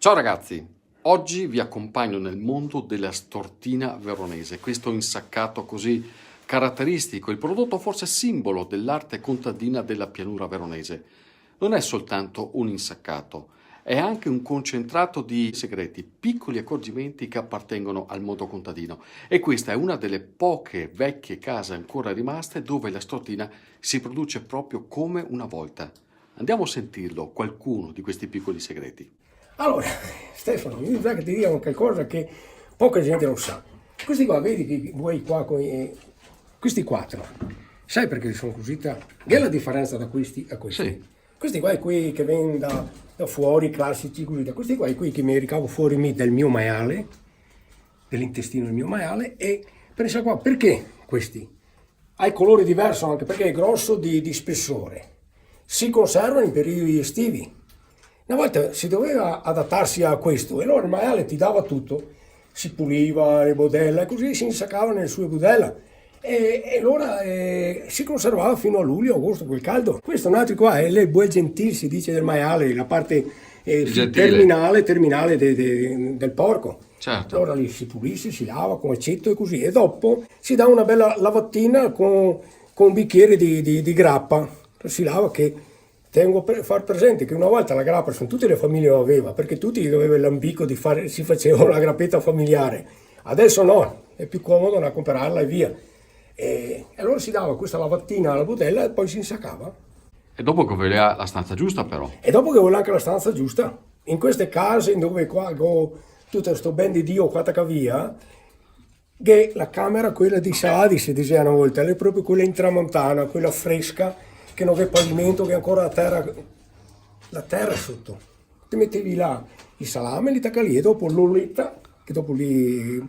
Ciao ragazzi, oggi vi accompagno nel mondo della stortina veronese, questo insaccato così caratteristico, il prodotto forse simbolo dell'arte contadina della pianura veronese. Non è soltanto un insaccato, è anche un concentrato di segreti, piccoli accorgimenti che appartengono al mondo contadino. E questa è una delle poche vecchie case ancora rimaste dove la stortina si produce proprio come una volta. Andiamo a sentirlo, qualcuno di questi piccoli segreti. Allora, Stefano, mi sa che ti dico qualcosa che poca gente lo sa. Questi qua, vedi che vuoi qua, questi quattro, sai perché sono così? Che è la differenza da questi a questi? Sì. Questi qua è qui che vengono da fuori, classici, così. Questi qua è qui che mi ricavo fuori del mio maiale, dell'intestino del mio maiale, e pensa qua, perché questi? Ha il colore diverso anche perché è grosso di spessore. Si conservano in periodi estivi. Una volta si doveva adattarsi a questo e allora il maiale ti dava tutto, si puliva le budella e così si insaccava nelle sue budella e allora si conservava fino a luglio, agosto, quel caldo. Questo è un altro qua, è le bue gentil, si dice del maiale, la parte terminale del porco. Certo. Allora lì si pulisce, si lava con accetto e così e dopo si dà una bella lavatina con un bicchiere di grappa, si lava che... Tengo per far presente che una volta la grappa, sono tutte le famiglie lo aveva, perché tutti avevano l'ambicco di fare, si facevano la grappetta familiare. Adesso no, è più comodo andare a comprarla e via. E allora si dava questa lavattina alla budella e poi si insaccava. E dopo che voleva la stanza giusta però. E dopo che voleva anche la stanza giusta, in queste case dove qua tutto questo ben di Dio qua via, che la camera, quella di Saadi, si diceva una volta, è proprio quella intramontana, quella fresca, che non c'è pavimento, che ancora la terra sotto. Ti mettevi là il salame, li tacca lì e dopo l'olletta, che dopo lì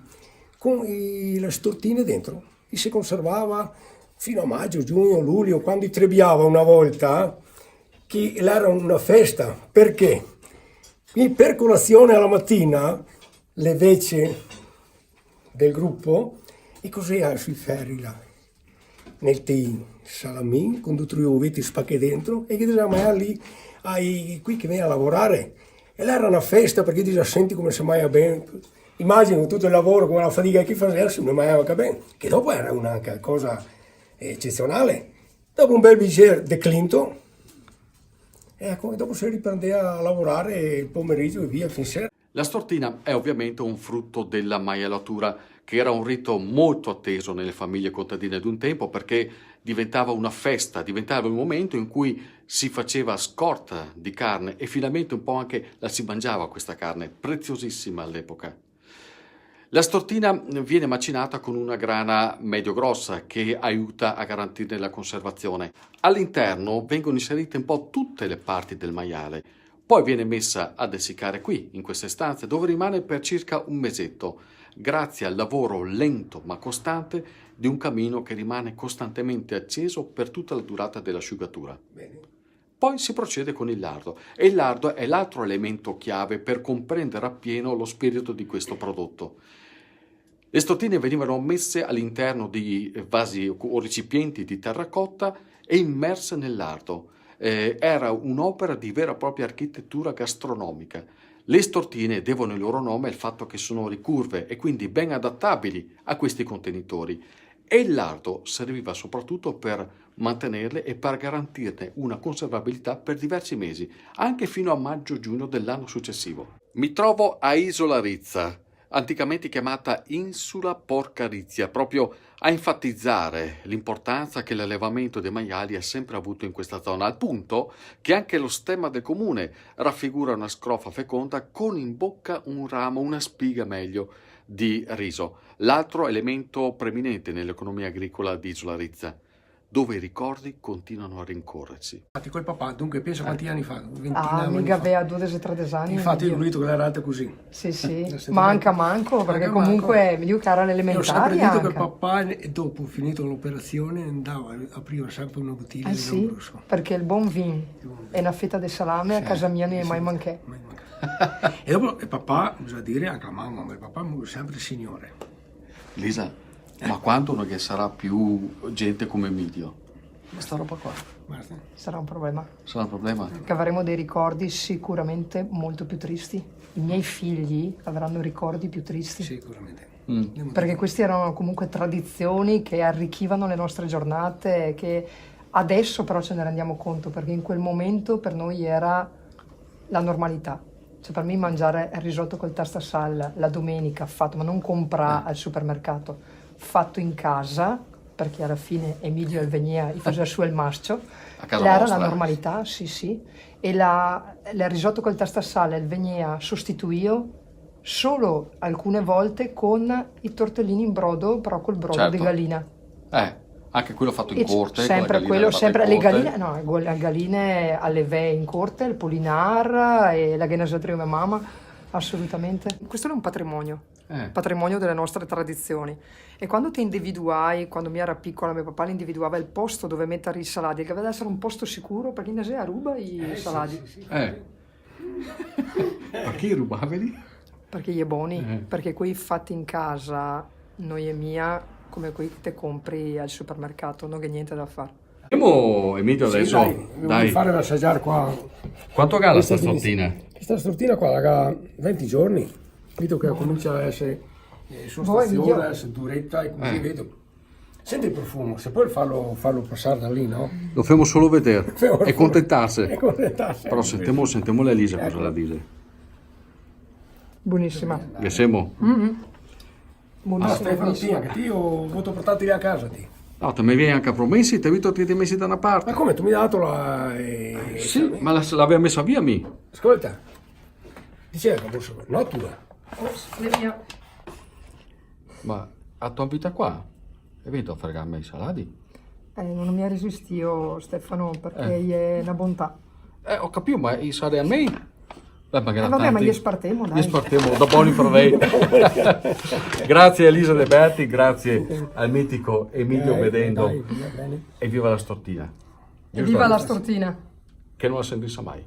con le stortine dentro, e si conservava fino a maggio, giugno, luglio, quando trebbiava una volta, che era una festa. Perché? Quindi per colazione alla mattina, le vece del gruppo, e così sui ferri là, nel tè salamin con tutti gli uvetti spacchi dentro e che diciamo lì ai qui che viene a lavorare e là era una festa perché dice senti come si mangia bene, immagino tutto il lavoro come la fatica che faceva si mangiava bene, che dopo era una cosa eccezionale. Dopo un bel bicchiere di Clinton ecco, e dopo si riprendeva a lavorare il pomeriggio e via fin sera. La stortina è ovviamente un frutto della maialatura, che era un rito molto atteso nelle famiglie contadine d'un tempo perché diventava una festa, diventava un momento in cui si faceva scorta di carne e finalmente un po' anche la si mangiava questa carne, preziosissima all'epoca. La stortina viene macinata con una grana medio-grossa che aiuta a garantirne la conservazione. All'interno vengono inserite un po' tutte le parti del maiale. Poi viene messa ad essiccare qui, in queste stanze, dove rimane per circa un mesetto, grazie al lavoro lento ma costante di un camino che rimane costantemente acceso per tutta la durata dell'asciugatura. Bene. Poi si procede con il lardo e il lardo è l'altro elemento chiave per comprendere appieno lo spirito di questo prodotto. Le stortine venivano messe all'interno di vasi o recipienti di terracotta e immerse nel lardo. Era un'opera di vera e propria architettura gastronomica. Le stortine devono il loro nome al fatto che sono ricurve e quindi ben adattabili a questi contenitori e il lardo serviva soprattutto per mantenerle e per garantirne una conservabilità per diversi mesi, anche fino a maggio-giugno dell'anno successivo. Mi trovo a Isola Rizza, anticamente chiamata Insula Porcarizia, proprio a enfatizzare l'importanza che l'allevamento dei maiali ha sempre avuto in questa zona, al punto che anche lo stemma del comune raffigura una scrofa feconda con in bocca un ramo, una spiga meglio, di riso, l'altro elemento preminente nell'economia agricola di Isola Rizza, dove i ricordi continuano a rincorrersi. Infatti col papà, dunque penso quanti anni fa? 20 mica anni fa. aveva 2-3 anni. Infatti io ho detto che era alta così. Sì, sì, Sentite? manco, perché Manca comunque mi dico che era E ho sempre all'elementare detto che anche. il papà, dopo finito l'operazione, andava, apriva sempre una bottiglia di Sì, Lambrusco. perché il buon vin e una fetta di salame a casa mia ne è mai manché. Mai mancato. E dopo il papà, bisogna dire anche la mamma, ma il papà è sempre il signore. Lisa, ma quando non che sarà più gente come Emilio? Questa roba qua Basta. Sarà un problema. sarà un problema? Che avremo dei ricordi sicuramente molto più tristi. I miei figli avranno ricordi più tristi. Sicuramente. Perché queste erano comunque tradizioni che arricchivano le nostre giornate, che adesso però ce ne rendiamo conto, perché in quel momento per noi era la normalità. Cioè per me mangiare il risotto col tastasal la domenica fatto, ma non comprare al supermercato, fatto in casa, perché alla fine Emilio venia e faceva su il mascio, A casa era vostra? la normalità, sì sì, e il risotto col tastasal venia sostituito solo alcune volte con i tortellini in brodo, però col brodo Certo. di gallina. Anche quello fatto in E corte, sempre con la quello, gallina sempre fatta le in corte. galline, no, le galline alle ve in corte, il polinar e la ghenasatrice mia mamma, assolutamente. Questo è un patrimonio delle nostre tradizioni. E quando ti individuai, quando mi era piccola, mio papà individuava il posto dove mettere i salati, che deve essere un posto sicuro perché in Asia ruba i salati. Ma chi rubaveli? Perché gli è buoni, perché quei fatti in casa, noi e mia, come quelli che te compri al supermercato, non c'è niente da fare. Andiamo, Emilio, Sì, adesso. devo Dai. fare assaggiare qua. Quanto gala Questa sta è stottina? Questa stortina qua, raga, 20 giorni. Vedo che comincia a essere su Voi, stazione, Emilio? a essere duretta e così vedo. Senti il profumo, se puoi farlo passare da lì, no? Lo facciamo solo vedere e contentarsi. E contentarsi. Però sentiamo l'Elisa cosa la dice. Buonissima. Che siamo? Buonissima. Stefano, tia, che io voto portarti a casa, ti. No, te mi vieni anche a promessi, ti hai visto che ti hai messi da una Ma parte. come, tu mi hai dato la... Sì, ma l'aveva messa via mi. Ascolta, diceva che posso... No, tua. Ma a tua vita qua? Hai visto a fregarmi i salati? Non mi ha resistito Stefano perché è una bontà. Ho capito, ma i salati a me? Magari Vabbè, ma tanti. gli spartemo, dai. Gli spartiamo da buoni per lei. Grazie a Elisa De Berti, grazie al mitico Emilio Vedendo Dai, va bene. e viva la stortina. E viva la stortina. Che non la sentisse mai.